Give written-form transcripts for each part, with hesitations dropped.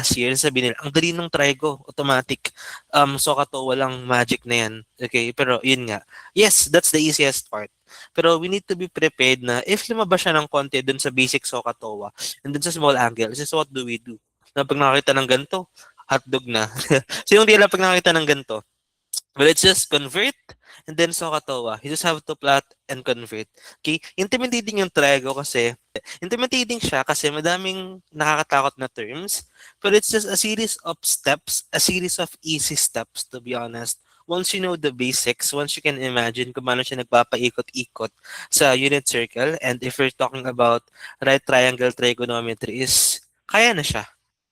last year, sabi nila, ang dali ng trigo, automatic. SOHCAHTOA walang magic na yan. Okay, pero yun nga. Yes, that's the easiest part. Pero we need to be prepared na if lumabas siya ng konti dun sa basic SOHCAHTOA and dun sa small angle, this is what do we do? Na pag nakakita ng ganito, hotdog na. Sinong di alam pag nakakita ng ganito? Well, it's just convert and then SOHCAHTOA. You just have to plot and convert. Okay? Intimidating yung trigo kasi, intimidating siya kasi madaming nakakatakot na terms, but it's just a series of steps, a series of easy steps, to be honest. Once you know the basics, once you can imagine kung paano siya nagpapaikot-ikot sa unit circle, and if we're talking about right triangle trigonometry is, kaya na siya.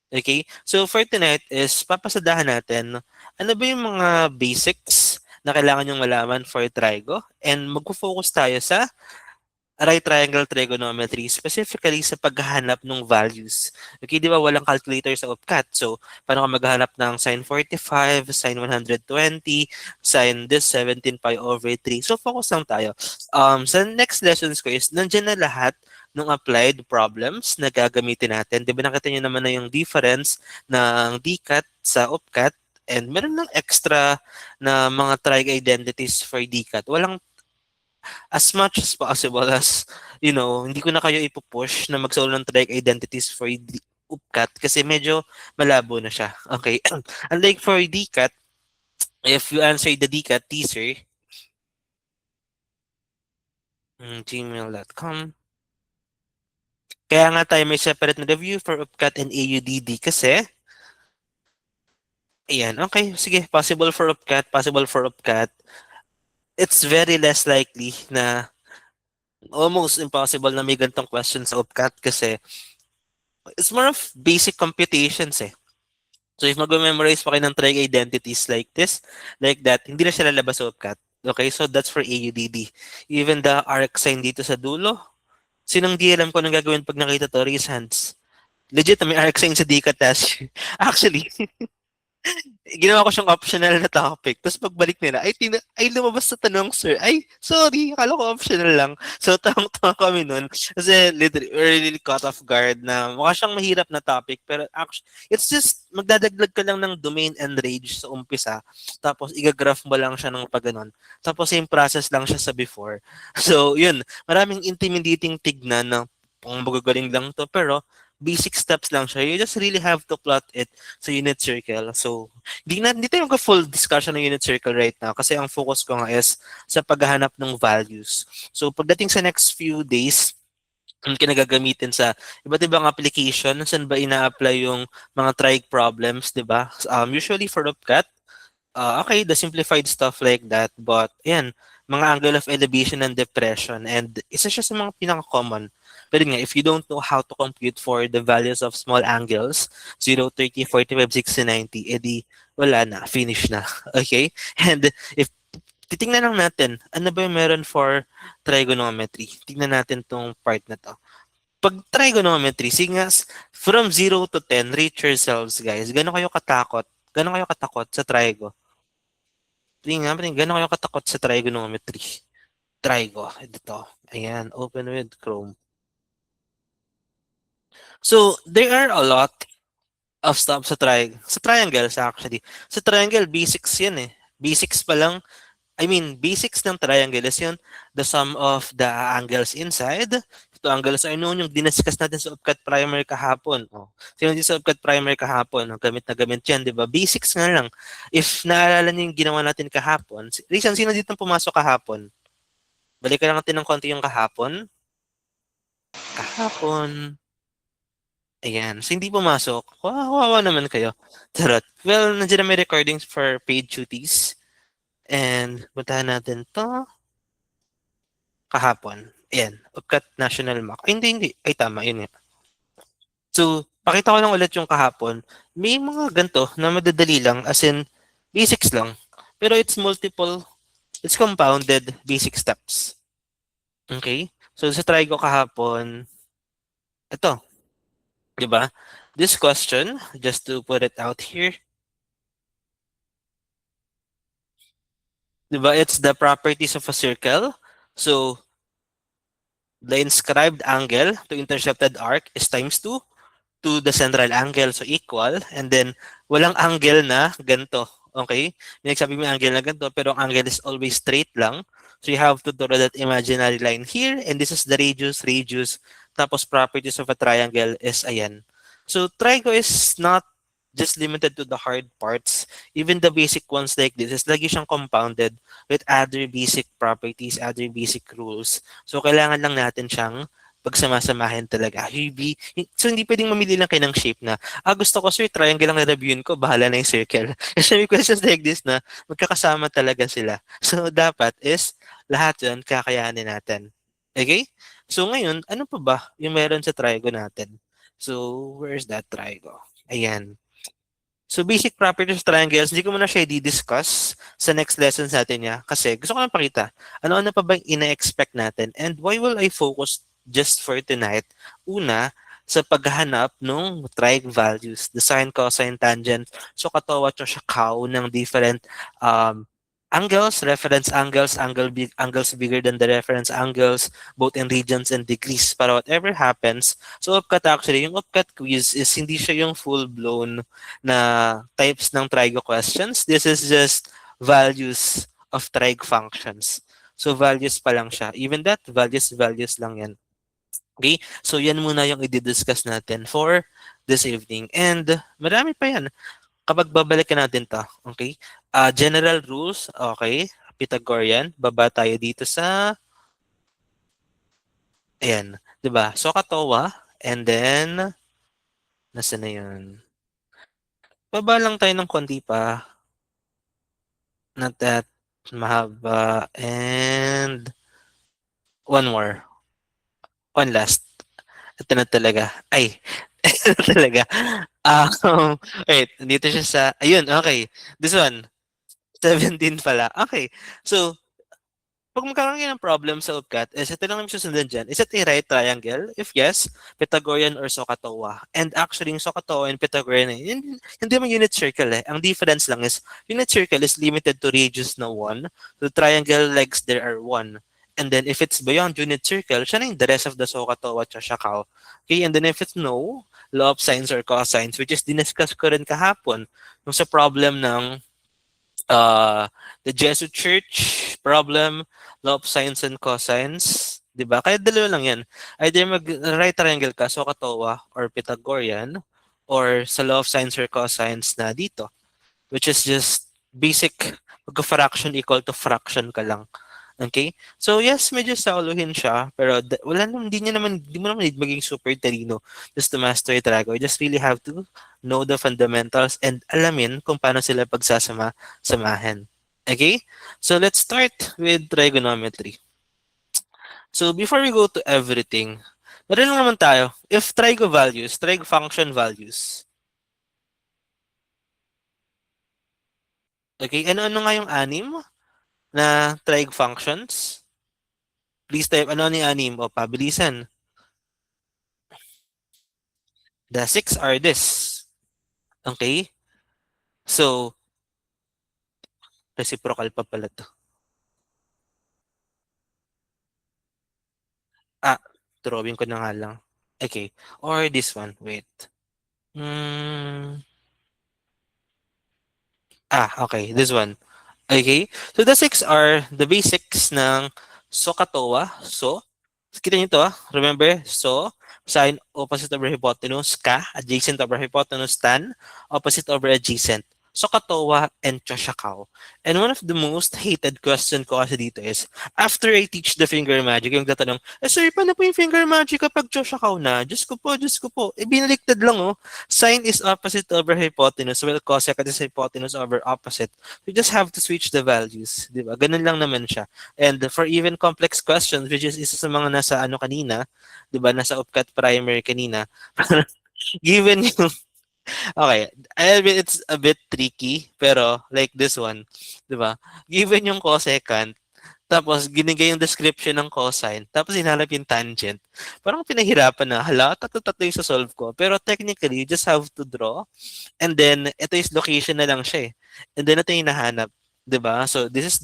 Okay? So for tonight is papasadahan natin ano ba yung mga basics na kailangan yung malaman for trigo and magfo-focus tayo sa right triangle trigonometry, specifically sa paghahanap ng values. Okay, di ba walang calculator sa UPCAT? So, paano ka maghahanap ng sine 45, sine 120, sine this 17 pi over 3? So, focus lang tayo. Sa next lessons ko is, nandiyan na lahat ng applied problems na gagamitin natin. Di ba nakita nyo naman na yung difference ng DCAT sa UPCAT and meron ng extra na mga trig identities for DCAT. Walang as much as possible as, hindi ko na kayo ipupush na mag-solo ng trig identities for UPCAT kasi medyo malabo na siya. Okay. Unlike for DCAT, if you answer the DCAT teaser, gmail.com. Kaya nga tayo may separate na review for UPCAT and AUDD kasi, ayan, okay, sige, possible for UPCAT, possible for UPCAT. It's very less likely na almost impossible na may gantong question sa UPCAT kasi it's more of basic computations eh. So if mag-memorize pa kayo ng trig identities like this, like that, hindi na siya lalabas sa UPCAT. Okay, so that's for AUDD. Even the arc sign dito sa dulo, sinong di alam ko anong gagawin pag nakita to? Raise hands. Legit, may arc sign sa DCAT test. Actually, ginawa ko siyang optional na topic. Tapos pagbalik nila, ay lumabas sa tanong, sir. Ay, sorry, akala ko optional lang. So, tawang-tawa kami nun. Kasi literally, we're really caught off guard na mukha siyang mahirap na topic. Pero actually, it's just, magdadaglag ka lang ng domain and range sa umpisa. Tapos, igagraph mo lang siya ng pagganon. Tapos, same process lang siya sa before. So, yun. Maraming intimidating tignan na pang magagaling lang to. Pero, basic steps lang siya. You just really have to plot it sa unit circle. So, hindi tayo mag-full discussion ng unit circle right now kasi ang focus ko nga is sa paghahanap ng values. So, pagdating sa next few days, ang kinagagamitin sa iba't ibang application, saan ba ina-apply yung mga trig problems, di ba? Usually for UPCAT, okay, the simplified stuff like that, but yan, mga angle of elevation and depression, and isa siya sa mga pinaka-common. Pero nga, if you don't know how to compute for the values of small angles, 0, 30, 45, 60, 90, edi wala na, finish na. Okay? And if titingnan lang natin, ano ba yung meron for trigonometry? Tingnan natin tong part na to. Pag trigonometry, singas, from 0 to 10, rate yourselves, guys. Gano'n kayo katakot? Gano'n kayo katakot sa trigo? Tingnan, gano'n kayo katakot sa trigonometry? Trigo, ito. Ayan, open with Chrome. So, there are a lot of stuff sa triangles actually. Sa triangle, basics yan eh. Basics pa lang. Basics ng triangle is yun, the sum of the angles inside. Ito, angles are known yung diniscuss natin sa UPCAT primer kahapon. Oh. Sino din sa UPCAT primer kahapon? Gamit na gamit yan, di ba? Basics nga lang. If naalala niyo yung ginawa natin kahapon, Rizan, sino dito pumasok kahapon? Balikan natin ng konti yung kahapon. Kahapon. Ayan. So, hindi pumasok. Kawawa naman kayo. Charot. Well, nandiyan na may recordings for paid duties. And, puntahan natin to kahapon. Ayan. UPCAT National Mock. Ay, hindi. Ay, tama. Yun nga. So, pakita ko lang ulit yung kahapon. May mga ganito na madadali lang. As in, basics lang. Pero it's multiple. It's compounded basic steps. Okay? So, sa try ko kahapon, ito. Diba? This question, just to put it out here, diba? It's the properties of a circle. So, the inscribed angle to intercepted arc is times 2. to the central angle, so equal, and then walang angle na ganito. Okay? May nagsabi mo angle na ganito, pero ang angle is always straight lang. So you have to draw that imaginary line here, and this is the radius. Tapos properties of a triangle is ayan. So trigo is not just limited to the hard parts. Even the basic ones like this is lagi siyang compounded with other basic properties, other basic rules. So kailangan lang natin siyang pagsamasamahin talaga. So hindi pwedeng mamili lang kayo ng shape na, gusto ko sir, triangle lang na-reviewin ko, bahala na yung circle. Kasi may questions like this na magkakasama talaga sila. So dapat is lahat yun kakayanin natin. Okay? So ngayon, ano pa ba yung meron sa trigo natin? So, where's that trigo? Ayan. So basic properties of triangles, hindi ko muna siya i-discuss sa next lessons natin niya kasi gusto ko lang pakita ano-ano pa ba yung ina-expect natin and why will I focus just for tonight? Una, sa paghahanap ng trig values, the sine, cosine, tangent, so katawa siya ng different um, angles, reference angles, angles bigger than the reference angles, both in regions and degrees. Para whatever happens, so upcut actually, yung upcut quiz is hindi siya yung full-blown na types ng trigo questions. This is just values of trig functions. So values pa lang siya. Even that, values lang yan. Okay? So yan muna yung i-discuss natin for this evening. And marami pa yan. Kapag babalikan natin to, okay? General rules, okay? Pythagorean, baba tayo dito sa, ayan, 'di ba? So katawa, and then, nasa na yun? Baba lang tayo ng konti pa, not that mahaba, and one more, one last. Ito na talaga. Ay, ito na talaga. Wait, dito siya sa, ayun, okay. This one, 17 pala. Okay. So, pag magkakaroon kayo ng problem sa UPCAT, is ito lang yung susundan dyan. Is it a right triangle? If yes, Pythagorean or SOHCAHTOA. And actually, yung SOHCAHTOA and Pythagorean, hindi man unit circle eh. Ang difference lang is, unit circle is limited to radius na 1. The triangle legs there are 1. And then if it's beyond unit circle, siya na yung the rest of the SOHCAHTOA at SOHCAHTOA. Okay, and then if it's no, law of sines or cosines, which is diniscuss ko rin kahapon, yung sa problem ng the Jesuit Church problem, law of sines and cosines, 'di ba? Kaya dalawa lang 'yan. Either mag right triangle ka, so katawa or Pythagorean or sa law of sines or cosines na dito, which is just basic magka-fraction equal to fraction ka lang. Okay? So yes, medyo sauluhin siya, pero wala naman, hindi mo naman need maging super talino just to master Trigo. You just really have to know the fundamentals and alamin kung paano sila samahan. Okay? So let's start with trigonometry. So before we go to everything, meron lang naman tayo. If trigo values, trig function values. Okay? Ano nga yung anim na trig functions? Please type ano ni anim o pabilisan. The 6 are this. Okay? So, reciprocal pa pala to. Ah, drawing ko na nga lang. Okay. Or this one. Wait. Hmm. Okay. This one. Okay. So, the 6 are the basics ng SOHCAHTOA. So, kita nyo to, remember? So, sine opposite over hypotenuse, adjacent over hypotenuse, tan opposite over adjacent. SOHCAHTOA and CHOSHAKAO. And one of the most hated question ko kasi dito is, after I teach the finger magic, yung tatanong, sir, paano po yung finger magic kapag CHOSHAKAO na? Diyos ko po, Diyos ko po. Binaliktad lang, oh. Sine is opposite over hypotenuse, while cosecant is hypotenuse over opposite. You just have to switch the values. Di ba? Ganun lang naman siya. And for even complex questions, which is isa sa mga nasa kanina, di ba, nasa UPCAT primary kanina, given yung okay, I mean, it's a bit tricky, pero like this one, di ba? Given yung cosecant, tapos ginigay yung description ng cosine, tapos hinalap yung tangent. Parang pinahirapan na, hala, tatlo-tatlo yung solve ko. Pero technically, you just have to draw, and then ito is location na lang siya eh. And then ito yung nahanap, di ba? So this is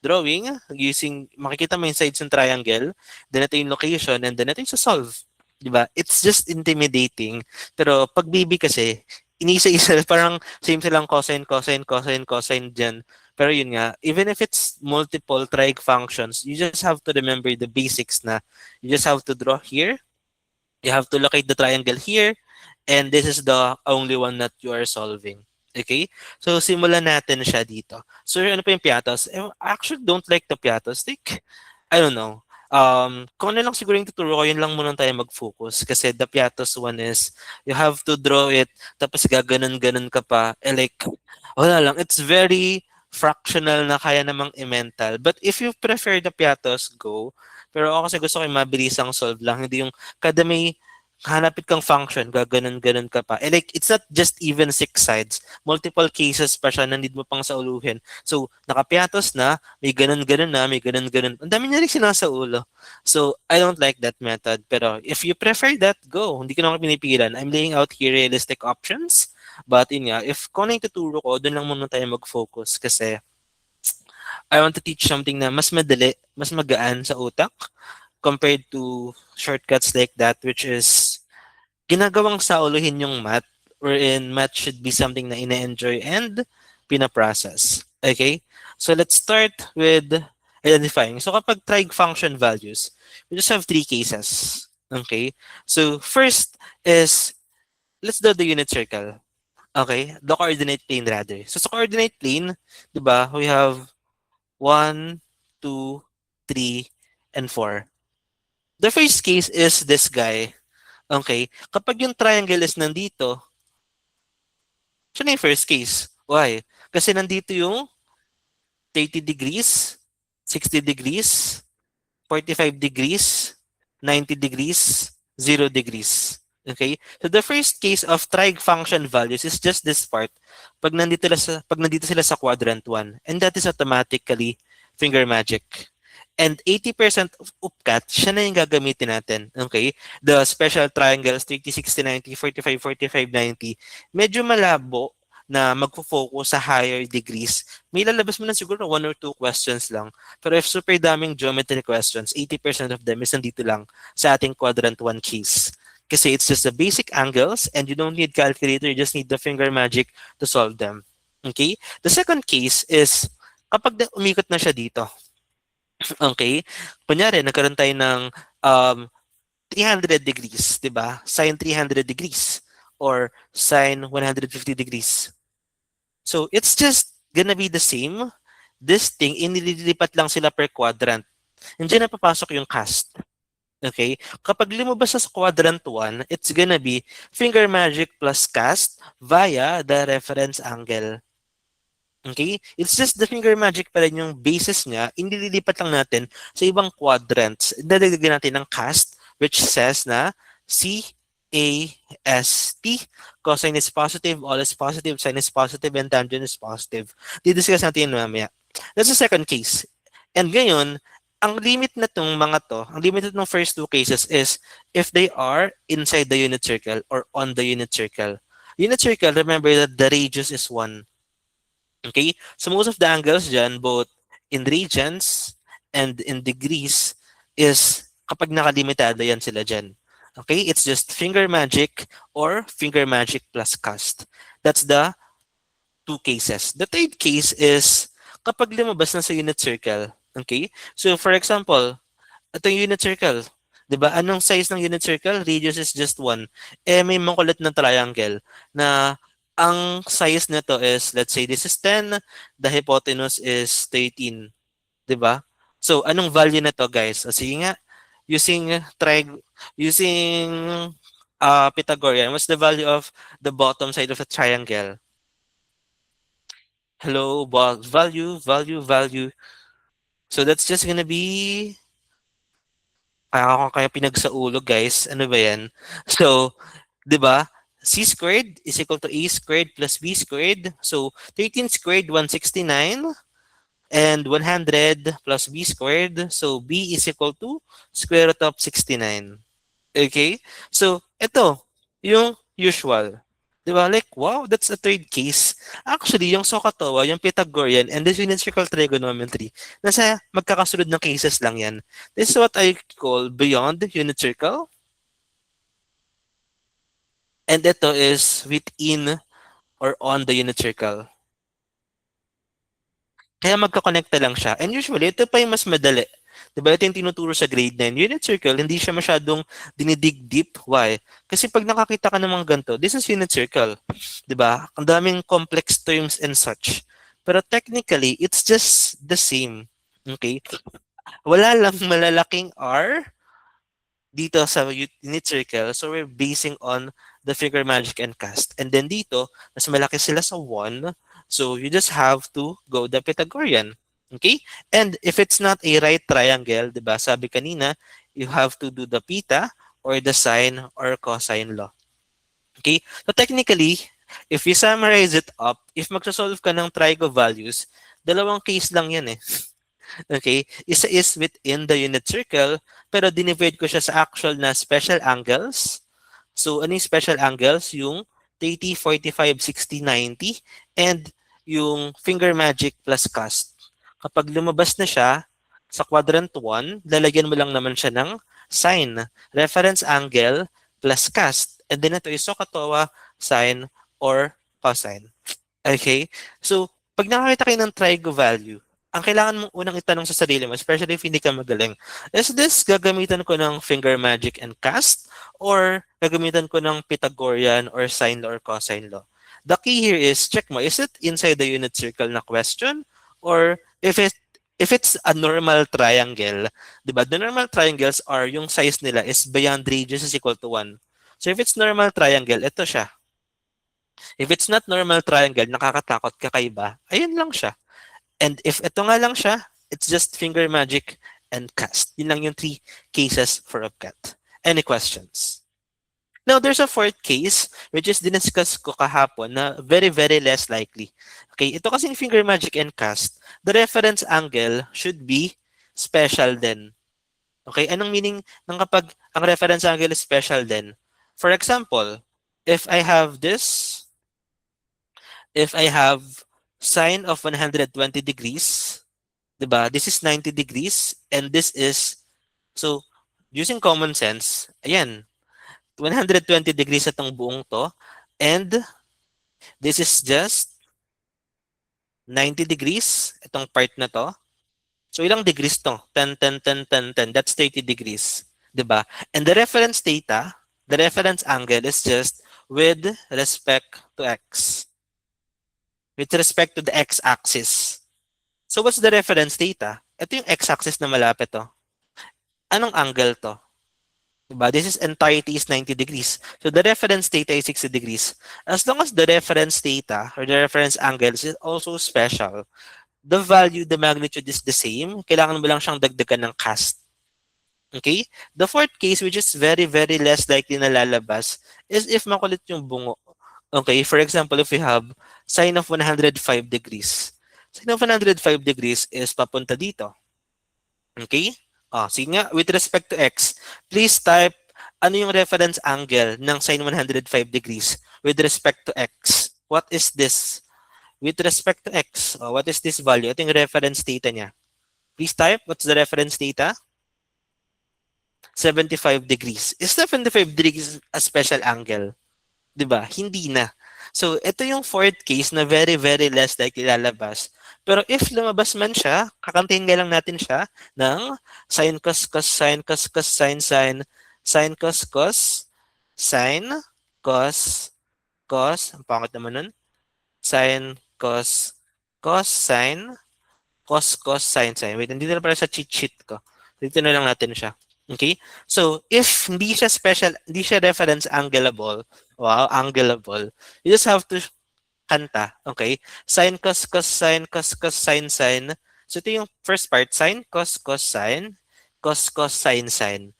drawing using, makikita mo yung sides ng triangle, then ito yung location, and then ito yung solve. 'Di ba? It's just intimidating. Pero pag BB kasi, inisa-isa parang same silang cosine, cosine, cosine, cosine diyan. Pero yun nga, even if it's multiple trig functions, you just have to remember the basics na you just have to draw here, you have to locate the triangle here, and this is the only one that you are solving. Okay? So, simulan natin siya dito. So, ano pa yung piatos? I actually don't like the piatos. Like, I don't know. Kung ano lang siguro yung tuturo ko, yun lang muna tayo mag-focus. Kasi the piatos one is, you have to draw it, tapos gaganon-ganon ka pa. Like, wala lang. It's very fractional na kaya namang i-mental. But if you prefer the piatos, go. Pero ako kasi gusto ko yung mabilisang solve lang. Hindi yung kada may hanapin kang function, gaganon-ganon ka pa. Like, it's not just even 6 sides. Multiple cases pa siya na need mo pang sauluhin. So, nakapiatos na, may ganon-ganon na, may ganon-ganon. Ang dami niya rin sinasaulo. So, I don't like that method. Pero, if you prefer that, go. Hindi ko naman pinipigilan. I'm laying out here realistic options. But, yun nga, if kung ano yung tuturo ko, doon lang muna tayo mag-focus. Kasi, I want to teach something na mas madali, mas magaan sa utak compared to shortcuts like that, which is ginagawang sauluhin yung math, wherein math should be something na ina-enjoy and pinaprocess. Okay? So let's start with identifying. So kapag trig function values, we just have 3 cases. Okay? So first is, let's do the unit circle. Okay? The coordinate plane rather. So sa coordinate plane, di ba, we have 1, 2, 3, and 4. The first case is this guy. Okay? Kapag yung triangle is nandito, siya na yung first case. Why? Kasi nandito yung 30 degrees, 60 degrees, 45 degrees, 90 degrees, 0 degrees. Okay? So the first case of trig function values is just this part pag nandito sila sa quadrant 1. And that is automatically finger magic. And 80% of UPCAT, siya na yung gagamitin natin. Okay? The special triangles, 30, 60, 90, 45, 45, 90, medyo malabo na magfo-focus sa higher degrees. May lalabas mo na siguro 1 or 2 questions lang. Pero if super daming geometry questions, 80% of them is nandito lang sa ating quadrant 1 case. Kasi it's just the basic angles and you don't need calculator, you just need the finger magic to solve them. Okay? The second case is kapag umikot na siya dito. Okay? Kunyari, nagkaroon tayo ng 300 degrees, di ba? Sine 300 degrees or sine 150 degrees. So, it's just gonna be the same. This thing, inililipat lang sila per quadrant. And dyan na papasok yung cast. Okay? Kapag lumabas sa quadrant 1, it's gonna be finger magic plus cast via the reference angle. Okay? It's just the finger magic pa rin yung basis niya, inililipat lang natin sa ibang quadrants. Dadagdagan natin ng cast, which says na CAST, cosine is positive, all is positive, sine is positive, and tangent is positive. Didiscuss natin yun mamaya. That's the second case. And ngayon, ang limit na tong mga to, ang limit ng first 2 cases is if they are inside the unit circle or on the unit circle. Unit circle, remember that the radius is 1. Okay? So most of the angles dyan, both in radians and in degrees, is kapag nakalimitado yan sila dyan. Okay? It's just finger magic or finger magic plus cast. That's the 2 cases. The third case is kapag lumabas na sa unit circle. Okay? So for example, ito yung unit circle. 'Di ba? Anong size ng unit circle? Radius is just 1. May makulit na triangle na ang size nito is, let's say this is 10, the hypotenuse is 13. 'Di ba? So, anong value nito, guys? Sige nga, using using Pythagorean, what's the value of the bottom side of a triangle? Hello, value, value, value. So, that's just gonna be kaya pinagsaulo, guys. Ano ba yan? So, di ba? C squared is equal to A squared plus B squared. So, 13 squared, 169. And 100 plus B squared. So, B is equal to square root of 69. Okay? So, ito, yung usual. Di ba? Like, wow, that's a third case. Actually, yung SOHCAHTOA, yung Pythagorean, and this unit circle trigonometry, nasa magkakasunod ng cases lang yan. This is what I call beyond unit circle And ito is within or on the unit circle. Kaya magkakonekta lang siya. And usually, ito pa yung mas madali. Diba? Ito yung tinuturo sa grade 9. Unit circle, hindi siya masyadong dinidig deep. Why? Kasi pag nakakita ka ng mga ganito, this is unit circle. Diba? Ang daming complex terms and such. Pero technically, it's just the same. Okay? Wala lang malalaking R dito sa unit circle. So we're basing on the figure magic and cast. And then dito, mas malaki sila sa 1. So you just have to go the Pythagorean. Okay? And if it's not a right triangle, di ba, sabi kanina, you have to do the pita or the sine or cosine law. Okay? So technically, if you summarize it up, if magsasolve ka ng trigo values, dalawang case lang yan eh. Okay? Isa is within the unit circle, pero dinivide ko siya sa actual na special angles. So, ano yung special angles? Yung 30, 45, 60, 90, and yung finger magic plus cast. Kapag lumabas na siya sa quadrant 1, lalagyan mo lang naman siya ng sine, reference angle plus cast. And then ito is SOHCAHTOA, sine, or cosine. Okay? So, pag nakakita kayo ng trigo value, ang kailangan mong unang itanong sa sarili mo, especially if hindi ka magaling, is this gagamitan ko ng finger magic and cast or gagamitan ko ng Pythagorean or sine law or cosine law? The key here is check mo, is it inside the unit circle na question or if it's a normal triangle, 'di ba? The normal triangles are yung size nila is beyond radius is equal to 1. So if it's normal triangle, ito siya. If it's not normal triangle, nakakatakot, kakaiba, ayun lang siya. And if ito nga lang siya, it's just finger magic and cast. Yun lang yung 3 cases for upcat. Any questions? Now, there's a fourth case, which is diniscuss ko kahapon na very, very less likely. Okay, ito kasing finger magic and cast, the reference angle should be special din. Okay, anong meaning ng kapag ang reference angle is special din? For example, if I have this, if I have sine of 120 degrees, 'di ba? This is 90 degrees and this is, so using common sense, ayan, 120 degrees itong buong to and this is just 90 degrees itong part na to. So ilang degrees to? 10, 10, 10, 10, 10. That's 30 degrees, 'di ba? And the reference theta, the reference angle is just with respect to x. With respect to the x-axis. So what's the reference theta? Ito yung x-axis na malapit to. Anong angle to? Diba? This is entirety is 90 degrees. So the reference theta is 60 degrees. As long as the reference theta or the reference angle is also special, the value, the magnitude is the same. Kailangan mo lang siyang dagdagan ng cast. Okay? The fourth case, which is very, very less likely na lalabas, is if makulit yung bungo. Okay? For example, if we have sine of 105 degrees. Sine of 105 degrees is papunta dito. Okay? Sige nga, with respect to x, please type ano yung reference angle ng sine 105 degrees with respect to x. What is this? With respect to x, what is this value? Ito yung reference theta niya. Please type, what's the reference theta? 75 degrees. Is 75 degrees a special angle? 'Di ba? Hindi na. So, ito yung fourth case na very, very less likely lalabas. Pero if lumabas man siya, kakantahin nga lang natin siya ng sin cos cos sin cos cos sin sin sin cos cos sin cos cos, ang pangit naman nun, sin cos cos sin cos cos sin sin. Wait, hindi na pala sa cheat sheet ko. Dito na lang natin siya. Okay? So, if hindi siya special, hindi siya reference angleable, wow, angleable, you just have to kanta, okay? Sin cos cos sin cos cos sin sin. So, ito yung first part, sin cos cos sin cos cos sin sin.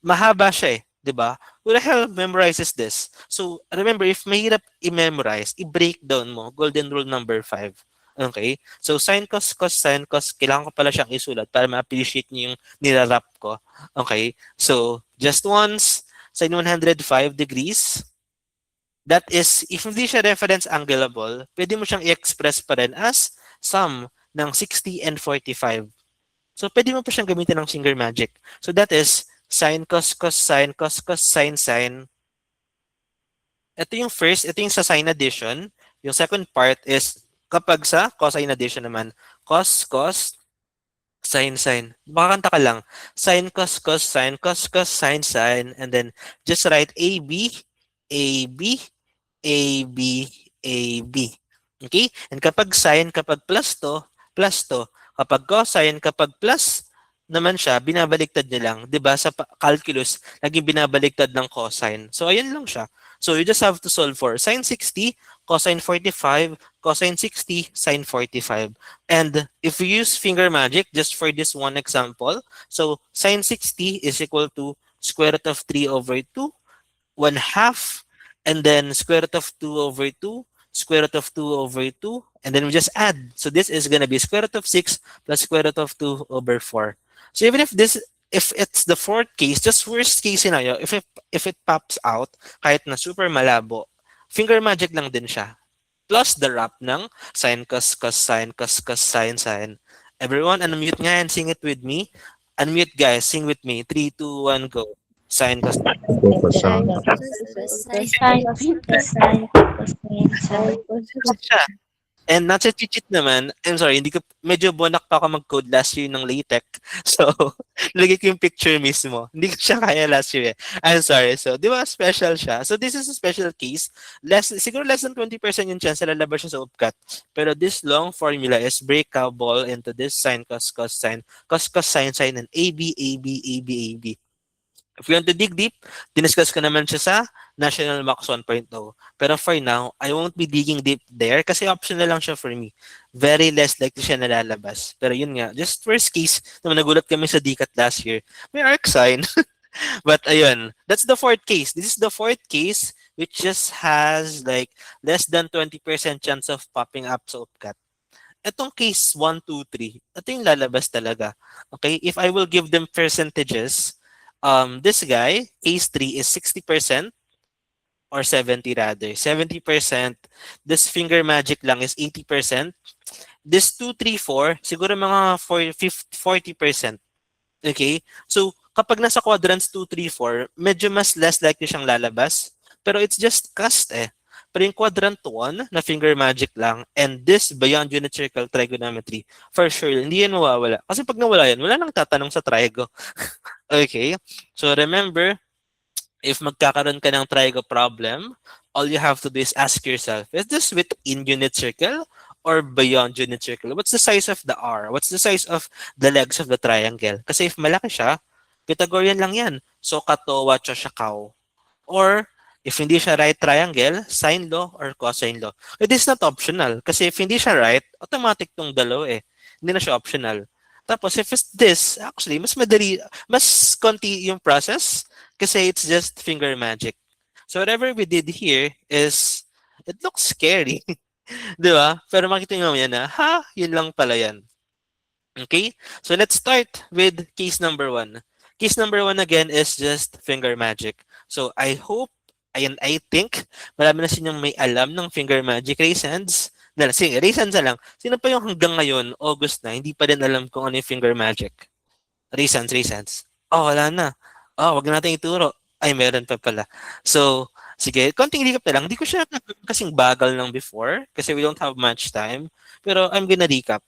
Mahaba siya eh, 'di ba? Who the hell memorizes this? So, remember, if mahirap i-memorize, i-breakdown mo, golden rule number 5. Okay? So, sin cos cos sin cos, kailangan ko pala siyang isulat para ma-appreciate niyo yung nirarap ko. Okay? So, just once, sin 105 degrees, that is, if hindi siya reference angleable, pwede mo siyang i-express pa rin as sum ng 60 and 45. So, pwede mo pa siyang gamitin ng finger magic. So, that is sin cos cos sin cos cos sin sin ito yung sa sine addition. Yung second part is kapag sa cosine addition naman, cos, sine. Makakanta ka lang. Sine, cos, sine, and then just write AB, AB, AB. Okay? And kapag sine, kapag plus to. Kapag cosine, kapag plus naman siya, binabaliktad niya lang. 'Di ba? Sa calculus, laging binabaliktad ng cosine. So, ayun lang siya. So, you just have to solve for sine 60, cosine 45, cosine 60, sine 45. And if you use finger magic, just for this one example, so sine 60 is equal to square root of 3 over 2, 1 half, and then square root of 2 over 2, square root of 2 over 2, and then we just add. So this is going to be square root of 6 plus square root of 2 over 4. So even if it's the fourth case, just worst case scenario, if it pops out, kahit na super malabo, finger magic lang din siya. Plus the wrap ng sine, cos, sine. Everyone, unmute nga and sing it with me. Unmute guys, sing with me. 3, 2, 1, go. Sine, cos, Cosine, siya. And not sa cheat naman, I'm sorry, hindi ko, medyo bonak pa ako mag-code last year ng LaTeX. So, lagay ko yung picture mismo. Hindi ko siya kaya last year eh. I'm sorry. So, di ba special siya? So, this is a special case. Siguro less than 20% yung chance na lalabas siya sa upcut. Pero this long formula is breakable into this sine, cos, sine, and AB. If you want to dig deep, diniscuss ko naman siya sa National Max 1.0. Pero for now, I won't be digging deep there kasi optional lang siya for me. Very less likely siya nalalabas. Pero yun nga, just worst case, naman nagulat kami sa DCAT last year, may arc sign. But ayun, that's the fourth case. This is the fourth case which just has like less than 20% chance of popping up sa upcat. Itong case 1, 2, 3, ito yung lalabas talaga. Okay? If I will give them percentages, this guy, case 3 is 60% or 70 rather. 70%. This finger magic lang is 80%. This 2, 3, 4, siguro mga 40%. Okay? So, kapag nasa quadrants 2, 3, 4, medyo mas less likely siyang lalabas. Pero it's just cast eh. Pero yung quadrant 1 na finger magic lang and this beyond unit circle trigonometry, for sure, hindi yan mawawala. Kasi pag nawala yan, wala nang tatanong sa trigo. Okay? So remember, if magkakaroon ka ng trigo problem, all you have to do is ask yourself, is this within unit circle or beyond unit circle? What's the size of the R? What's the size of the legs of the triangle? Kasi if malaki siya, Pythagorean lang yan. So, katowa, chosyakaw. Or, if hindi siya right triangle, sine law or cosine law. It is not optional. Kasi if hindi siya right, automatic tong dalawa eh. Hindi na siya optional. Tapos, if it's this, actually, mas madali, mas konti yung process kasi it's just finger magic. So, whatever we did here is, it looks scary. Di ba? Pero makita nyo mamaya na, yun lang pala yan. Okay? So, let's start with case number 1. Case number 1 again is just finger magic. So, I hope, and I think, marami na sinyong may alam ng finger magic. Raise hands. Sige, raise hands na lang. Sino pa yung hanggang ngayon, August na, hindi pa din alam kung ano yung finger magic? Raise hands. Oh, wala na. Oh, wag na natin ituro. Ay, meron pa pala. So, sige, konting recap na lang. Hindi ko siya kasing bagal ng before kasi we don't have much time. Pero I'm gonna recap.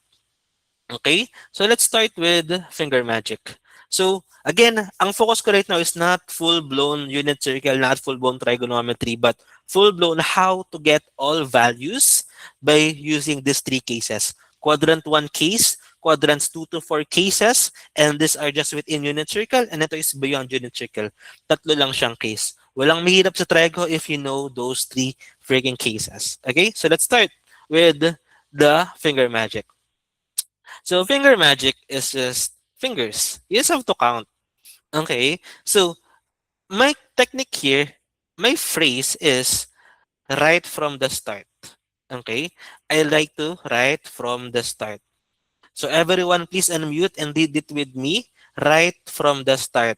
Okay? So let's start with finger magic. So again, ang focus ko right now is not full-blown unit circle, not full-blown trigonometry, but full-blown how to get all values by using these 3 cases. Quadrant 1 case, quadrants 2 to 4 cases, and these are just within unit circle, and ito is beyond unit circle. Tatlo lang siyang case. Walang mahirap sa trigo if you know those 3 freaking cases. Okay? So let's start with the finger magic. So finger magic is just fingers. You just have to count. Okay. So my technique here, my phrase is right from the start. Okay. I like to write from the start. So everyone please unmute and read it with me. Right from the start.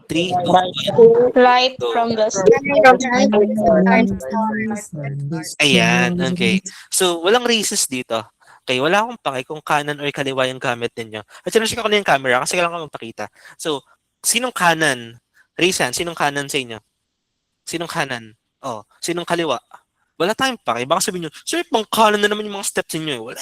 3, 2, 1, Light go. from the Ayan, okay. So, walang races dito. Okay, wala akong pake kung kanan or kaliwa yung gamit ninyo. At sinucheck ko na yung camera kasi kailangan ko magpakita. So, sinong kanan? Raise hand. Sinong kanan sa inyo? Sinong kanan? Oh, sinong kaliwa? Wala tayong pake. Baka sabihin nyo, sir, pang kanan na naman yung mga steps ninyo. Wala.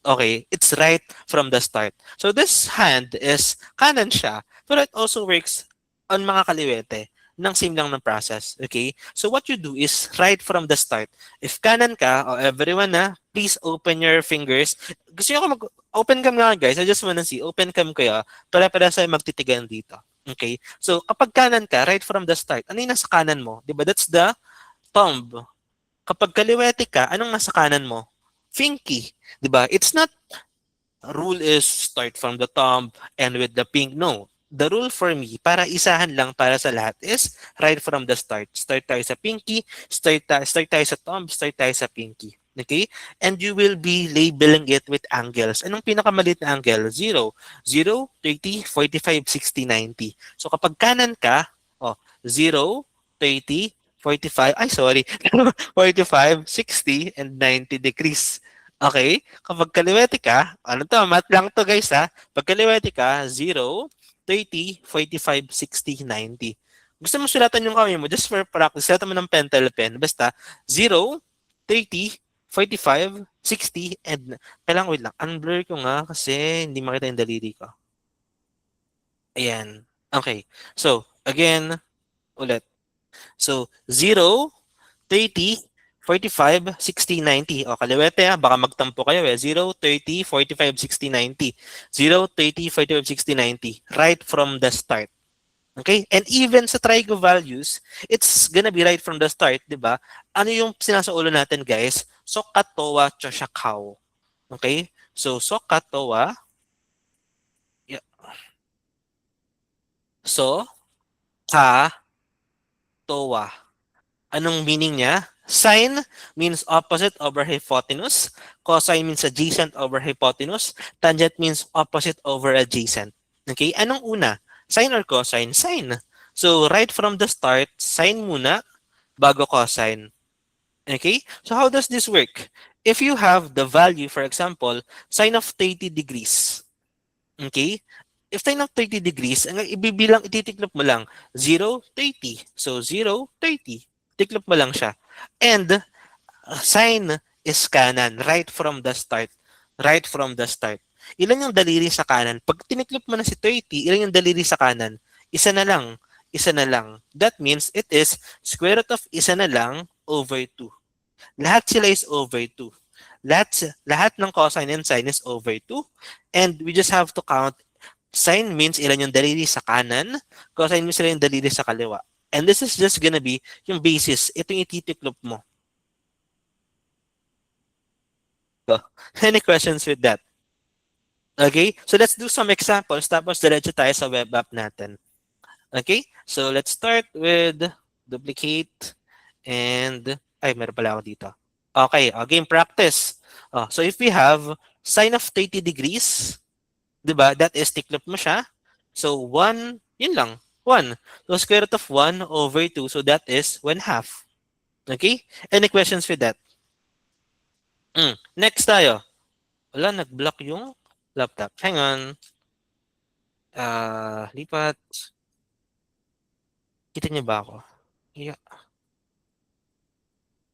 Okay, it's right from the start. So this hand is kanan siya, but it also works on mga kaliwete ng same lang ng process. Okay? So what you do is right from the start. If kanan ka, or everyone na, please open your fingers. Gusto nyo ko open cam nga guys. I just wanna see. Open cam kayo. Para sa magtitigan dito. Okay? So kapag kanan ka, right from the start, ano yung nasa kanan mo? Diba? That's the thumb. Kapag kaliwete ka, anong nasa kanan mo? Pinky. 'Di ba? It's not rule is start from the thumb and with the pink. No. The rule for me, para isahan lang para sa lahat is right from the start. Start tayo sa pinky, start tayo sa thumb, start tayo sa pinky. Okay? And you will be labeling it with angles. Anong pinakamalit na angle? 0. 0, 30, 45, 60, 90. So kapag kanan ka, oh, 0, 30, 45, ay sorry, 45, 60, and 90 degrees. Okay? Kapag kaliwete ka, ano to, math lang to guys ha. Pag kaliwete ka, 0, 30, 45, 60, 90. Gusto mo sulatan yung kamay mo, just for practice, sulatan mo ng pentel pen. Basta, 0, 30, 45, 60, and kailangan wait lang. Unblur ko nga kasi hindi makita yung daliri ko. Ayan. Okay. So, again, ulit. So, 0, 30, 45, 60, 90. O, kaliwete ha, baka magtampo kayo eh. 0, 30, 45, 60, 90. 0, 30, 45, 60, 90. Right from the start. Okay? And even sa trigo values, it's gonna be right from the start, di ba? Ano yung sinasaulo natin, guys? Sokatowa choshakaw. Okay? So, sokatowa, yeah. So, ka, towa. Anong meaning niya? Sine means opposite over hypotenuse. Cosine means adjacent over hypotenuse. Tangent means opposite over adjacent. Okay? Anong una? Sine or cosine? Sine. So, right from the start, sine muna bago cosine. Okay? So, how does this work? If you have the value, for example, sine of 30 degrees. Okay? If sine of 30 degrees, ang ibibilang, ititiklop mo lang, 0, 30. So, 0, 30. Tiklop mo lang siya. And sine is kanan, right from the start. Right from the start. Ilan yung daliri sa kanan? Pag tiniklop mo na si 30, ilan yung daliri sa kanan? Isa na lang. Isa na lang. That means it is square root of isa na lang over 2. Lahat sila is over 2. Lahat ng cosine and sine is over 2. And we just have to count. Sine means ilan yung daliri sa kanan. Cosine means ilan yung daliri sa kaliwa. And this is just gonna be yung basis. Ito yung ititiklop mo. So, any questions with that? Okay? So let's do some examples tapos diretso tayo sa web app natin. Okay? So let's start with duplicate and ay meron pala ako dito. Okay, game practice. So if we have sine of 30 degrees, 'di ba? That is tiklop mo siya. So 1, yun lang. 1. So square root of 1 over 2, so that is 1 half. Okay? Any questions with that? Next tayo. Wala, nag-block yung laptop. Hang on. Lipat. Kita niyo ba ako? Yeah.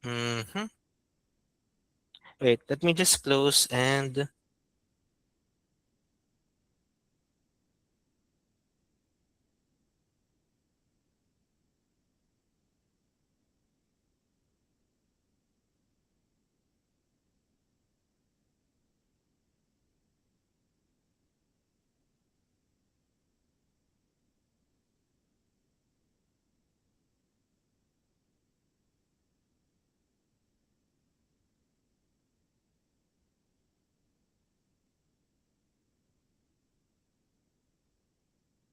Mhm. Wait, let me just close and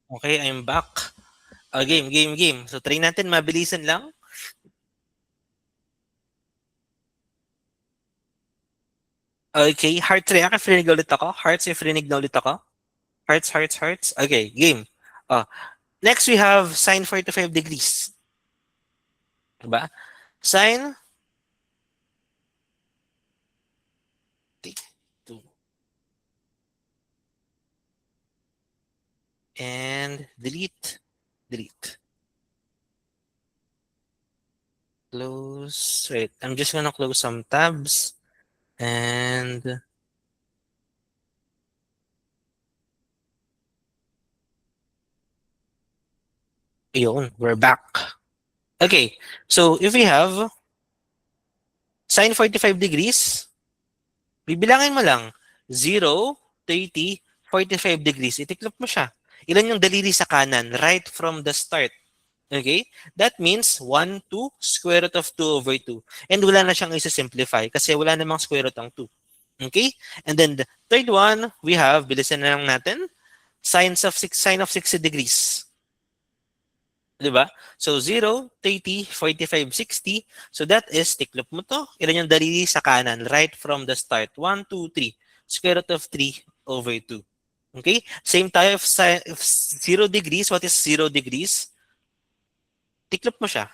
okay, I'm back. Game. So try natin mabilisan lang. Okay, hearts react if rinig ulit ako. Hearts if rinig na ulit ako. Hearts. Okay, game. Uh, Next we have sine 45 degrees. Diba? Sine 2 and delete. Close. Wait, I'm just gonna close some tabs. And yun, we're back. Okay, so if we have sine 45 degrees, bibilangin mo lang 0, 30, 45 degrees. Itiklop mo siya. Ilan yung daliri sa kanan? Right from the start. Okay? That means 1, 2, square root of 2 over 2. And wala na siyang isa-simplify kasi wala namang square root ang 2. Okay? And then the third one, we have, bilisan na lang natin, sine of 60 degrees. Diba? So 0, 30, 45, 60. So that is, tiklop mo to. Ilan yung daliri sa kanan? Right from the start. 1, 2, 3. Square root of 3 over 2. Okay? Same tayo of 0 degrees. What is 0 degrees? Tiklop mo siya.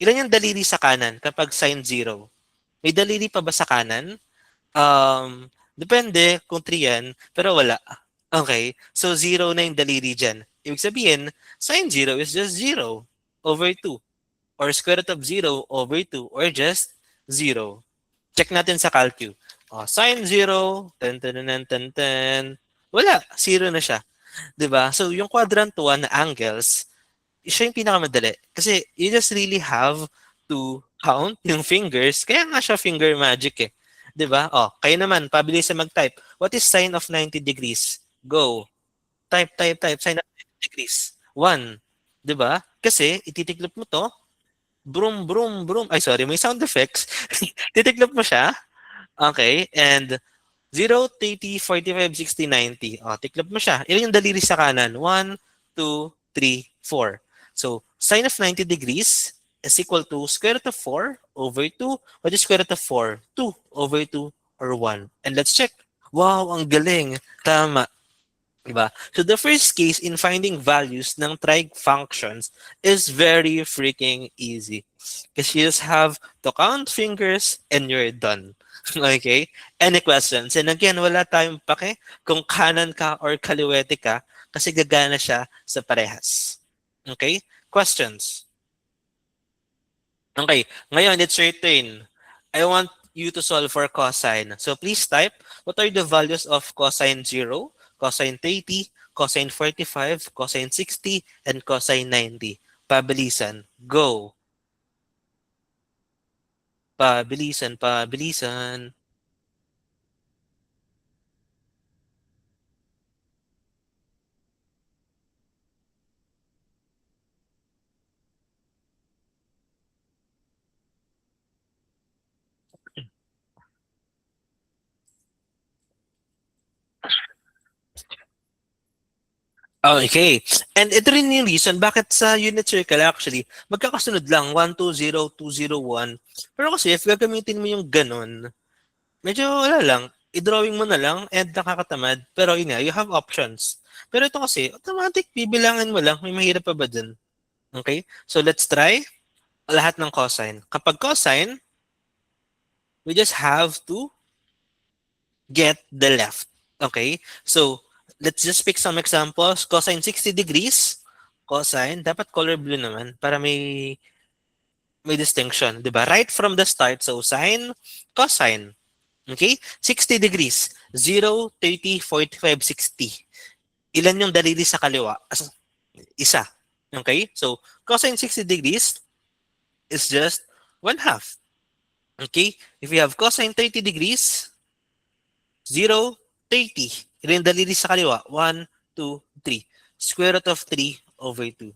Ilan yung daliri sa kanan kapag sine 0? May daliri pa ba sa kanan? Depende kung 3 yan, pero wala. Okay? So 0 na yung daliri dyan. Ibig sabihin, sine 0 is just 0 over 2. Or square root of 0 over 2. Or just 0. Check natin sa calcu. Sine 0, 10, 10, 10, 10, 10. Wala, 0 na siya. 'Di ba? So yung quadrant 1 na angles, siya yung pinakamadali. Kasi you just really have to count yung fingers. Kaya nga siya finger magic eh. 'Di ba? Kayo naman, pabilis sa mag-type. What is sine of 90 degrees? Go. Type, type, type. Sine of 90 degrees. 1. 'Di ba? Kasi ititiklop mo to. Brum, brum, brum. Ay, sorry. May sound effects. Titiklop mo siya. Okay. And 0, 30, 45, 60, 90. Tiklop mo siya. Ilan yung daliri sa kanan? 1, 2, 3, 4. So, sine of 90 degrees is equal to square root of 4 over 2. What is square root of 4? 2 over 2 or 1. And let's check. Wow, ang galing. Tama. Diba? So the first case in finding values ng trig functions is very freaking easy. Because you just have to count fingers and you're done. Okay? Any questions? And again, wala tayong pake kung kanan ka or kaliwete ka kasi gagana siya sa parehas. Okay? Questions? Okay. Ngayon, it's your turn. I want you to solve for cosine. So please type, what are the values of cosine 0, cosine 30, cosine 45, cosine 60, and cosine 90? Pabilisan. Go. Pabilisan, pabilisan. Okay. And ito rin yung reason bakit sa unit circle actually, magkakasunod lang 1, 2, 0, 2, 0, 1. Pero kasi if gagamitin mo yung ganun, medyo wala lang. I-drawing mo na lang and nakakatamad. Pero yun nga, you have options. Pero ito kasi, automatic, bibilangin mo lang. May mahirap pa ba dun? Okay? So let's try lahat ng cosine. Kapag cosine, we just have to get the left. Okay? So, let's just pick some examples. Cosine 60 degrees. Cosine, dapat color blue naman para may distinction. Diba? Right from the start. So, sine, cosine. Okay? 60 degrees. 0, 30, 45, 60. Ilan yung daliri sa kaliwa? Isa. Okay? So, cosine 60 degrees is just 1/2. Okay? If we have cosine 30 degrees, 0, 30. Ilan yung daliri sa kaliwa? 1, 2, 3. Square root of 3 over 2.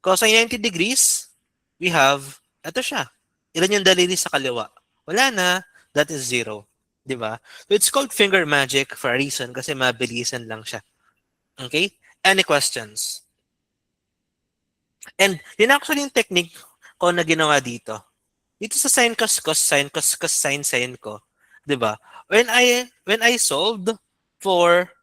Cosine 90 degrees, we have, ito siya. Ilan yung daliri sa kaliwa? Wala na. That is 0. Diba? So it's called finger magic for a reason kasi mabilisan lang siya. Okay? Any questions? And yun actually yung technique ko na ginawa dito. Dito sa sin cos cos sin cos cos sin sin ko, 'di ba? When I solved for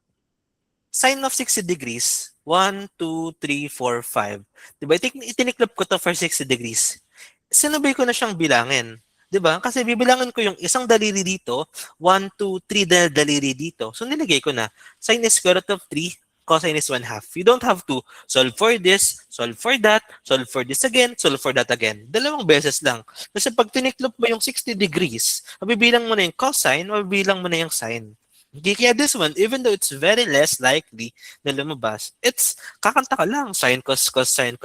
sine of 60 degrees, 1 2 3 4 5. 'Di ba? Itiniklop ko to for 60 degrees. Sinabay ko na siyang bilangin. 'Di ba? Kasi bibilangin ko yung isang daliri dito, 1 2 3 daliri dito. So nilagay ko na sin is square root of 3 cosine is 1/2. You don't have to solve for this, solve for that, solve for this again, solve for that again. Dalawang beses lang. Kasi pag tiniklop mo yung 60 degrees, mabibilang mo na yung cosine, mabibilang mo na yung sine. Okay, kaya this one, even though it's very less likely na lumabas, it's kakanta ka lang, sine, cos, sine.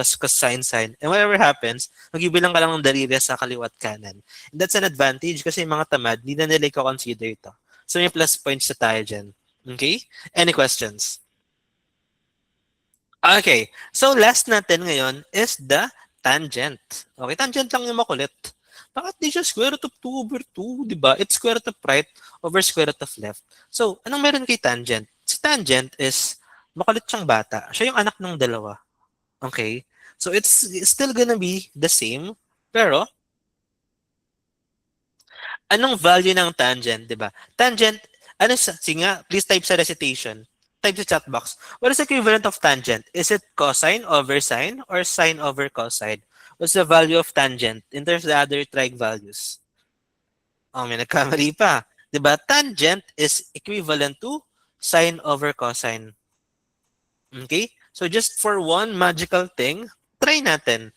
And whatever happens, magbibilang ka lang ng daliri sa kaliwat kanan. And that's an advantage kasi yung mga tamad, hindi na nila i-consider ito. So may plus points na tayo dyan. Okay? Any questions? Okay. So last natin ngayon is the tangent. Okay, tangent lang yung makulit. Bakit di siya square root of 2 over 2, di ba? It's square root of right over square root of left. So, anong meron kay tangent? Si tangent is makulit siyang bata. Siya yung anak ng dalawa. Okay? So, it's still gonna be the same. Pero, anong value ng tangent, di ba? Tangent, sige nga, please type sa recitation. Type sa chat box. What is the equivalent of tangent? Is it cosine over sine or sine over cosine? What's the value of tangent in terms of the other trig values? Oh, may nagkamali pa. Di ba? Tangent is equivalent to sine over cosine. Okay? So just for one magical thing, try natin.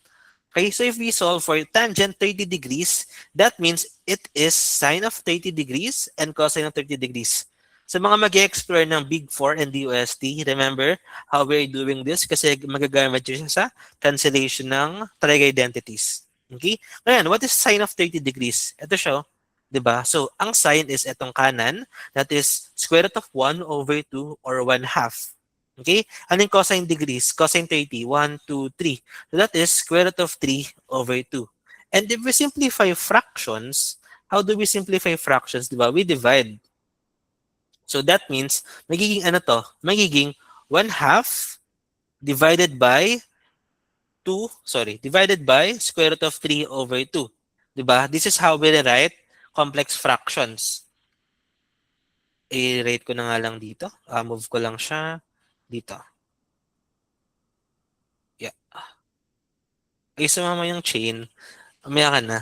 Okay, so if we solve for tangent 30 degrees, that means it is sine of 30 degrees and cosine of 30 degrees. Sa mga mag-explore ng Big 4 and DOST, remember how we're doing this kasi magagamit yun siya sa cancellation ng trig identities. Okay? Ngayon, what is sine of 30 degrees? Ito siya, di ba? So, ang sine is itong kanan, that is square root of 1 over 2 or 1/2. Okay? Ano yung cosine degrees? Cosine 30, 1, 2, 3. So that is square root of 3 over 2. And if we simplify fractions, how do we simplify fractions? Diba? We divide. So that means, magiging ano to? Magiging 1/2 divided by divided by square root of 3 over 2. Diba? This is how we write complex fractions. I-rate ko na nga lang dito. Move ko lang siya dito. Yeah. Ay, sumama yung chain. Umaya ka na.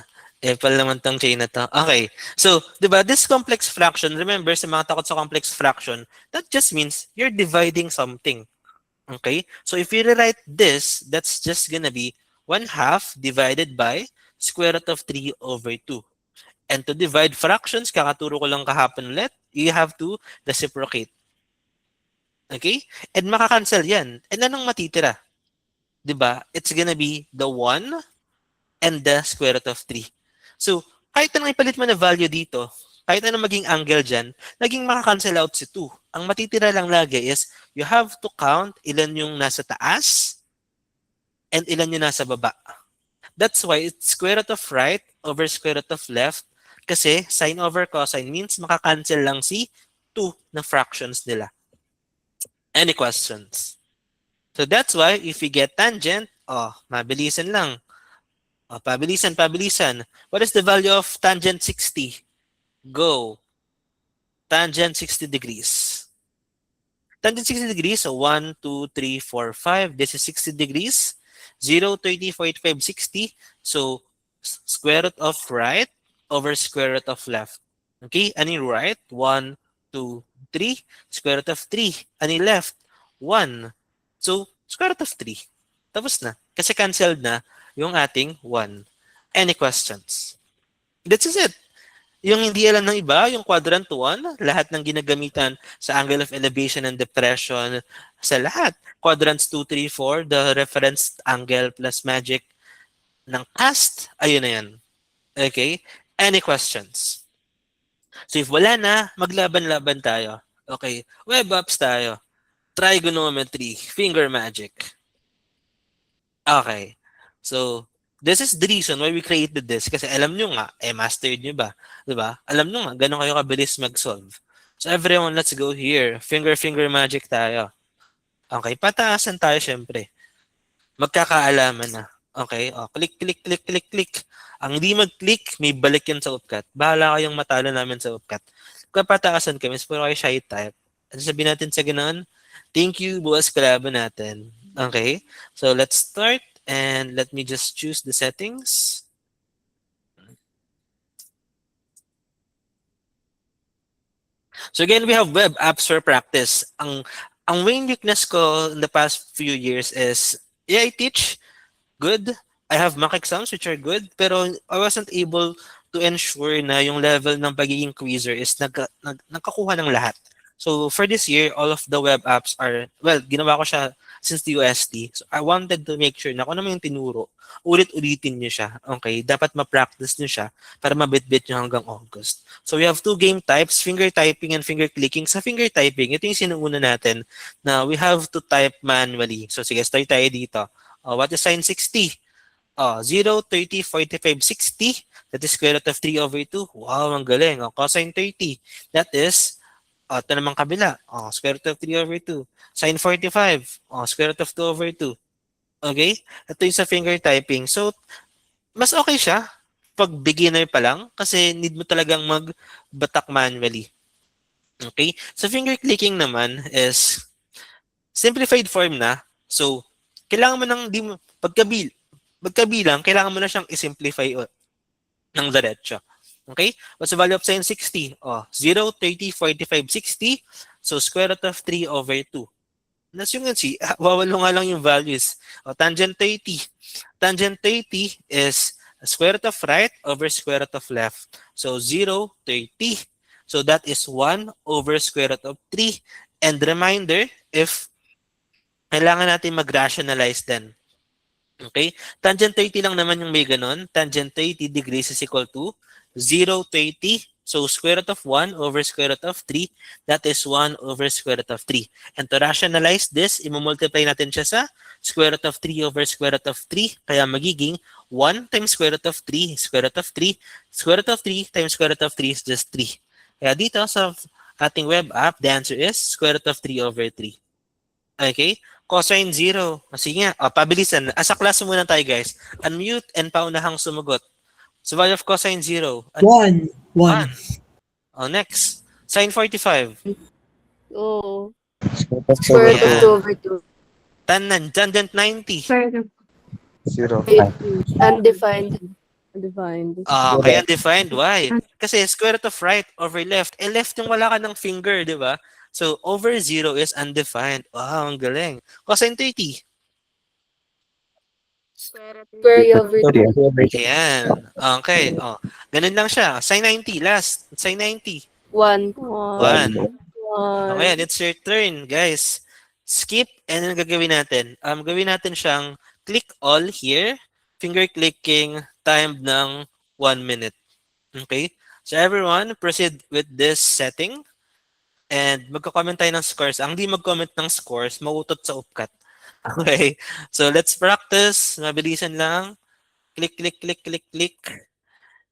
Pala naman tong chain na to. Okay. So, di ba, this complex fraction, remember, sa mga takot sa complex fraction, that just means you're dividing something. Okay? So, if you rewrite this, that's just gonna be 1/2 divided by square root of 3 over 2. And to divide fractions, kakaturo ko lang kahapon ulit, you have to reciprocate. Okay? And makakancel yan. And anong matitira? Di ba? It's gonna be the 1 and the square root of 3. So, kahit anong ipalit mo na value dito, kahit anong maging angle dyan, naging makakancel out si 2. Ang matitira lang lagi is, you have to count ilan yung nasa taas and ilan yung nasa baba. That's why it's square root of right over square root of left kasi sine over cosine means makakancel lang si 2 na fractions nila. Any questions? So that's why if we get tangent, mabilisan lang. Pabilisan. What is the value of tangent 60? Go. Tangent 60 degrees. Tangent 60 degrees, so 1, 2, 3, 4, 5. This is 60 degrees. 0, 30, 45, 60. So, square root of right over square root of left. Okay, ani right? 1, 2, 3. Square root of 3. Ani left? 1. So, square root of 3. Tapos na. Kasi canceled na yung ating 1. Any questions? This is it. Yung hindi alam ng iba, yung quadrant 1, lahat ng ginagamitan sa angle of elevation and depression, sa lahat. Quadrants 2, 3, 4, the reference angle plus magic ng cast, ayun na yan. Okay? Any questions? So if wala na, maglaban-laban tayo. Okay. Web apps tayo. Trigonometry. Finger magic. Okay. So, this is the reason why we created this. Kasi alam nyo nga, mastered nyo ba? Diba? Alam nyo nga, ganun kayo kabilis mag-solve. So, everyone, let's go here. Finger magic tayo. Okay, pataasan tayo syempre. Magkakaalaman na. Okay, click. Ang hindi mag-click, may balik yan sa upcut. Bahala kayong matalo namin sa upcut. Kung pataasan kami, puro kayo shy type. Ano sabihin natin sa ganoon? Thank you, bukas kalaban natin. Okay, so let's start and let me just choose the settings. So again, we have web apps for practice. Ang main weakness ko in the past few years is, yeah, I teach good. I have mock exams which are good, pero I wasn't able to ensure na yung level ng pagiging quizzer is nagkakuha ng lahat. So for this year, all of the web apps are, well, ginawa ko siya since the UST. So I wanted to make sure na kung ano man yung tinuro, ulit-ulitin niyo siya. Okay? Dapat ma-practice niyo siya para mabit-bit niyo hanggang August. So we have two game types, finger typing and finger clicking. Sa finger typing, ito yung sinuuna natin na we have to type manually. So sige, start tayo dito. What is sine 60? 0, 30, 45, 60. That is square root of 3 over 2. Wow, ang galing. Cosine 30. That is, ito naman kabila. Square root of 3 over 2. Sine 45. Square root of 2 over 2. Okay? Ito yung sa finger typing. So, mas okay siya pag beginner pa lang kasi need mo talagang magbatak manually. Okay? Sa finger clicking naman is simplified form na. So, kailangan mo di mo, pagkabilang, kailangan mo na siyang i-simplify ng diretso. Okay? What's the value of sine 60? 0, 30, 45, 60. So, square root of 3 over 2. As you can see, wawalo nga lang yung values. Tangent 30. Tangent 30 is square root of right over square root of left. So, 0, 30. So, that is 1 over square root of 3. And reminder, if kailangan natin mag-rationalize din. Okay? Tangent 30 lang naman yung may ganun. Tangent 30 degrees is equal to 0, 30. So, square root of 1 over square root of 3. That is 1 over square root of 3. And to rationalize this, imumultiply natin siya sa square root of 3 over square root of 3. Kaya magiging 1 times square root of 3, square root of 3. Square root of 3 times square root of 3 is just 3. Kaya dito sa ating web app, the answer is square root of 3 over 3. Okay? Cosine 0. Sige nga, pabilisan. Asa klase muna tayo, guys. Unmute and paunahang sumagot. So, value of cosine 0. 1. 1. Next. Sine 45. Oh. Square Square root of 2 over 2. Tangent 90. Square root 0. undefined. Undefined. Kaya undefined. Why? Kasi square root of right over left. Left yung wala ka ng finger, di ba? So, over 0 is undefined. Wow, ang galing. Cosine 30. Square over 2. Ayan. Okay. Ganun lang siya. Sine 90. Last. Sine 90. 1. 1. Okay, it's your turn, guys. Skip, and then gagawin natin? Gawin natin siyang click all here. Finger clicking timed ng 1 minute. Okay? So everyone, proceed with this setting. And magko-comment tayo ng scores. Ang di mag-comment ng scores, mautot sa upkat. Okay? So let's practice. Mabilisan lang. Click, click, click, click, click.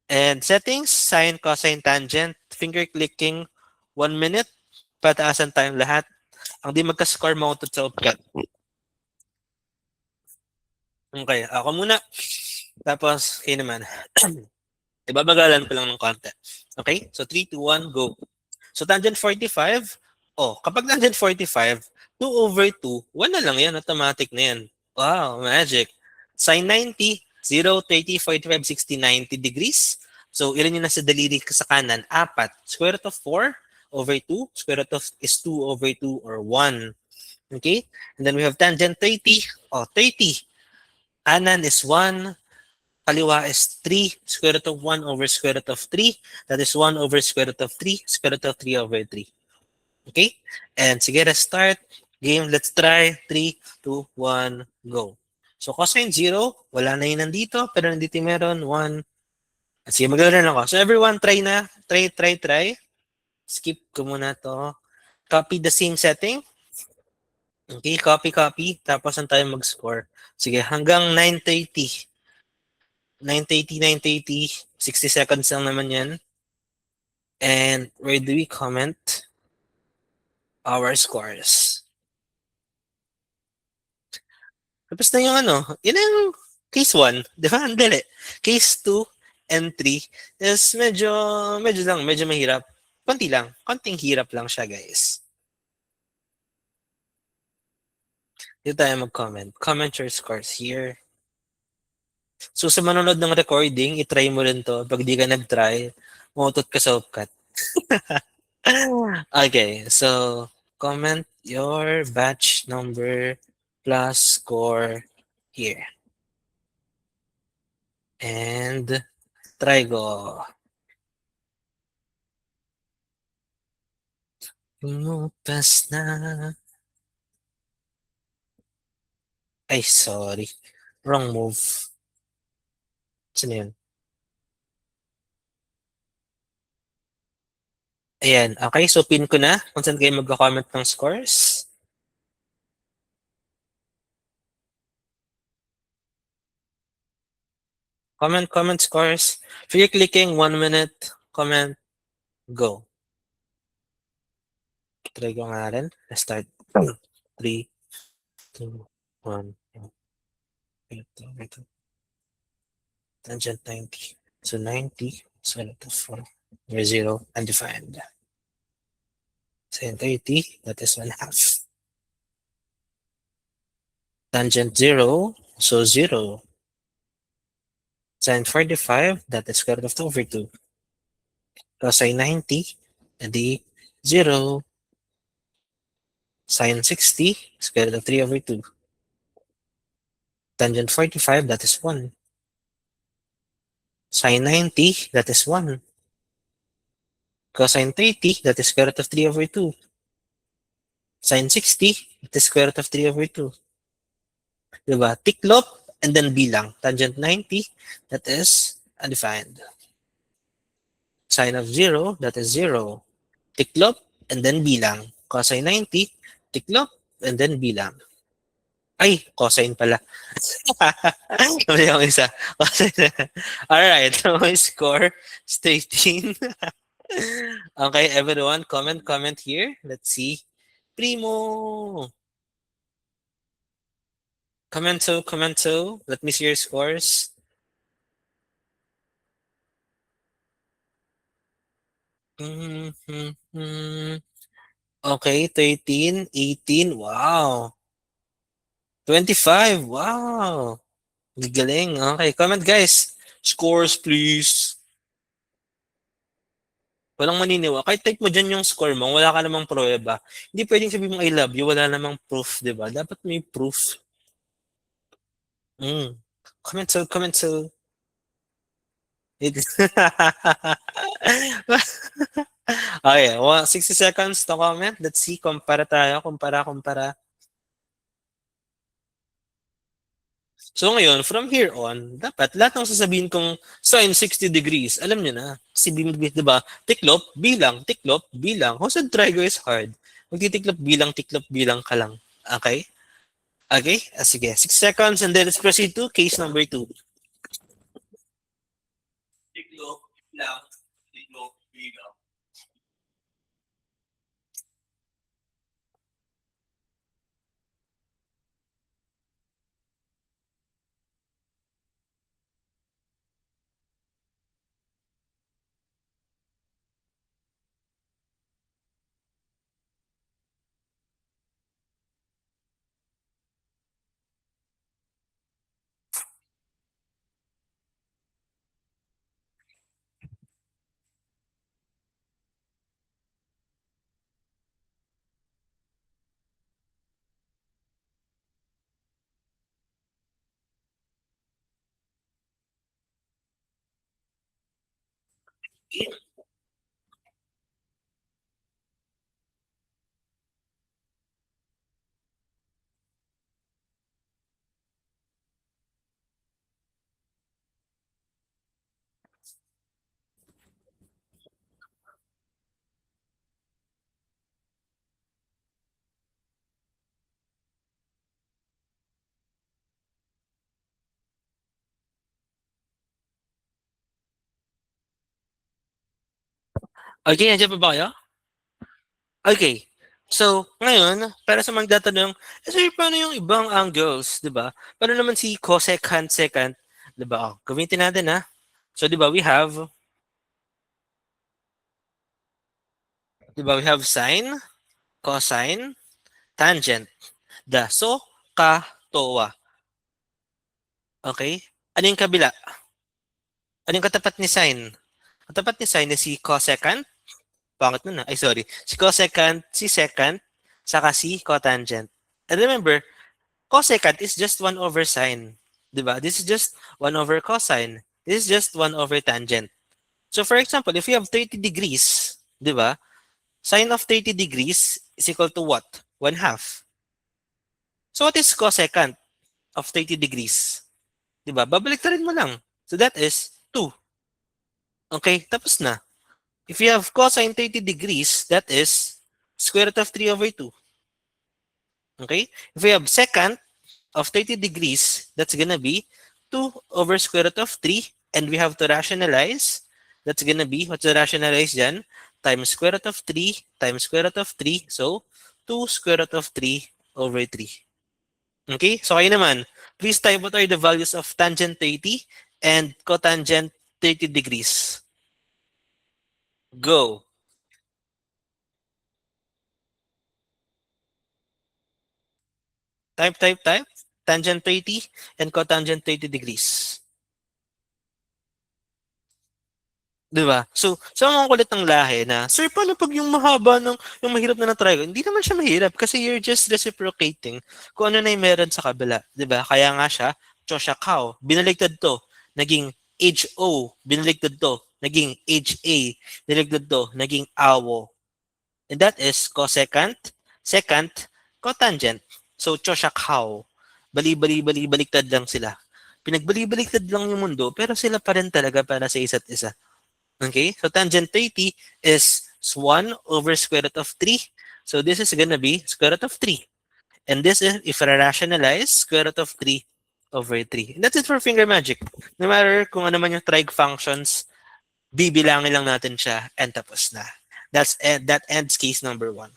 And settings, sine, cosine, tangent, finger clicking, 1 minute. Pataasan tayong lahat. Ang di magka-score, mautot sa upkat. Okay, ako muna. Tapos, kayo naman. Ibabagalan ko lang ng konti. Okay? So, 3, 2, 1, go. So, tangent 45. Kapag tangent 45, 2 over 2, 1 na lang yan. Automatic na yan. Wow, magic. Sine 90, 0, 30, 45, 60, 90 degrees. So, ilan yun na sa daliri sa kanan? 4. Square root of 4 over 2. Square root of is 2 over 2 or 1. Okay? And then we have tangent 30. 30. Kanan is 1. Kaliwa is 3. Square root of 1 over square root of 3. That is 1 over square root of 3. Square root of 3 over 3. Okay? And sige, let's start. Game, let's try. 3, 2, 1, go. So, cosine 0, wala na yun nandito. Pero nandito meron. 1. Sige, maglalaro ako. So, everyone, try na. Try. Skip ko muna to. Copy the same setting. Okay, copy. Tapos, saan tayo mag-score? Sige, hanggang 9:30. 9:30. 60 seconds lang naman yan. And where do we comment our scores? Tapos na yung yun yung case 1. Di ba? Ang dali. Case 2 and 3 is medyo mahirap. Konting hirap lang siya, guys. Dito tayo mag-comment. Comment your scores here. So sa manonood ng recording, itry mo rin to. Pag di ka nag-try, mautot ka sa upkat. Okay, so comment your batch number plus score here. And try go. Lumipas na. Ay, sorry. Wrong move. Sino yun? Ayan. Okay, so pin ko na kung saan kayo magka-comment ng scores. Comment scores. If you're clicking 1 minute, comment, go. Try ko nga rin. Let's start. 3, 2, 1. Ito. Tangent 90. So 90. So ito 4. Where 0, undefined. Sin 30, that is 1/2. Tangent 0, so 0. Sin 45, that is square root of 2 over 2. Cosine 90, edi 0. Sin 60, square root of 3 over 2. Tangent 45, that is 1. Sin 90, that is 1. Cosine 30, that is square root of 3 over 2. Sin 60, that is square root of 3 over 2. Diba? Tiklop, and then bilang. Tangent 90, that is undefined. Sine of 0, that is 0. Tiklop, and then bilang. Cosine 90, tiklop, and then bilang. Ay, cosine pala. Mali ang isa. Cosine. Alright, so my score is 13. Okay, everyone, comment here. Let's see. Primo! Comment so. Let me see your scores. Okay, 13, 18, wow. 25, wow. Galing. Okay, comment guys. Scores please. Walang maniniwa. Kahit type mo dyan yung score mo, wala ka namang pruweba. Hindi pwedeng sabihin mo I love you, wala namang proof, di ba? Dapat may proof. Comment so. Okay, 60 seconds to comment. Let's see, kumpara tayo. Kumpara. So ngayon, from here on, dapat lahat ng sasabihin kong sine 60 degrees, alam nyo na. Kasi di ba? Tiklop, bilang. Hosted trigo is hard. Magtitiklop, bilang ka lang. Okay? Okay? Sige. 6 seconds and then let's proceed to case number 2. Tiklop, bilang. Okay, nandiyan pa ba kayo? Okay. So, ngayon, para sa magtatanong, sir, paano yung ibang angles, di ba? Paano naman si cosecant, secant, di ba? Gamitin natin, ha? So, di ba, we have sine, cosine, tangent. So, towa. Okay? Ano yung kabila? Ano yung katapat ni sine? Katapat ni sine is si cosecant. Pangit nun, ha? Ay, sorry. Si cosecant, si secant, Saka C, cotangent. And remember, cosecant is just 1 over sine. Diba? This is just 1 over cosine. This is just 1 over tangent. So for example, if you have 30 degrees, diba? Sine of 30 degrees is equal to what? 1/2. So what is cosecant of 30 degrees? Diba? Babaliktarin mo lang. So that is 2. Okay, tapos na. If you have cosine 30 degrees, that is square root of 3 over 2. Okay? If we have secant of 30 degrees, that's gonna be 2 over square root of 3. And we have to rationalize. That's gonna be, what's the rationalize dyan? Times square root of 3 times square root of 3. So, 2 square root of 3 over 3. Okay? So, kayo naman, please type what are the values of tangent 30 and cotangent 30 degrees. Go. Type. Tangent 30 and cotangent 30 degrees. Diba? So ang kulit ng lahi na, sir, paano pag yung mahaba ng, yung mahirap na ng triangle? Hindi naman siya mahirap kasi you're just reciprocating kung ano na yung meron sa kabila. Diba? Kaya nga siya, Choshakao, binaligtad to, naging HO, binaligtad to, naging HA, binaligtad to, naging AWO. And that is cosecant, secant, cotangent. So, Choshakao, bali-baliktad lang sila. Pinagbali-baliktad lang yung mundo, pero sila pa rin talaga para sa isa't isa. Okay, so tangent 30 is 1 over square root of 3. So this is gonna be square root of 3. And this is, if I rationalize, square root of 3 over 3. And that's it for finger magic. No matter kung ano man yung trig functions, bibilangin lang natin siya and tapos na. That ends case number 1.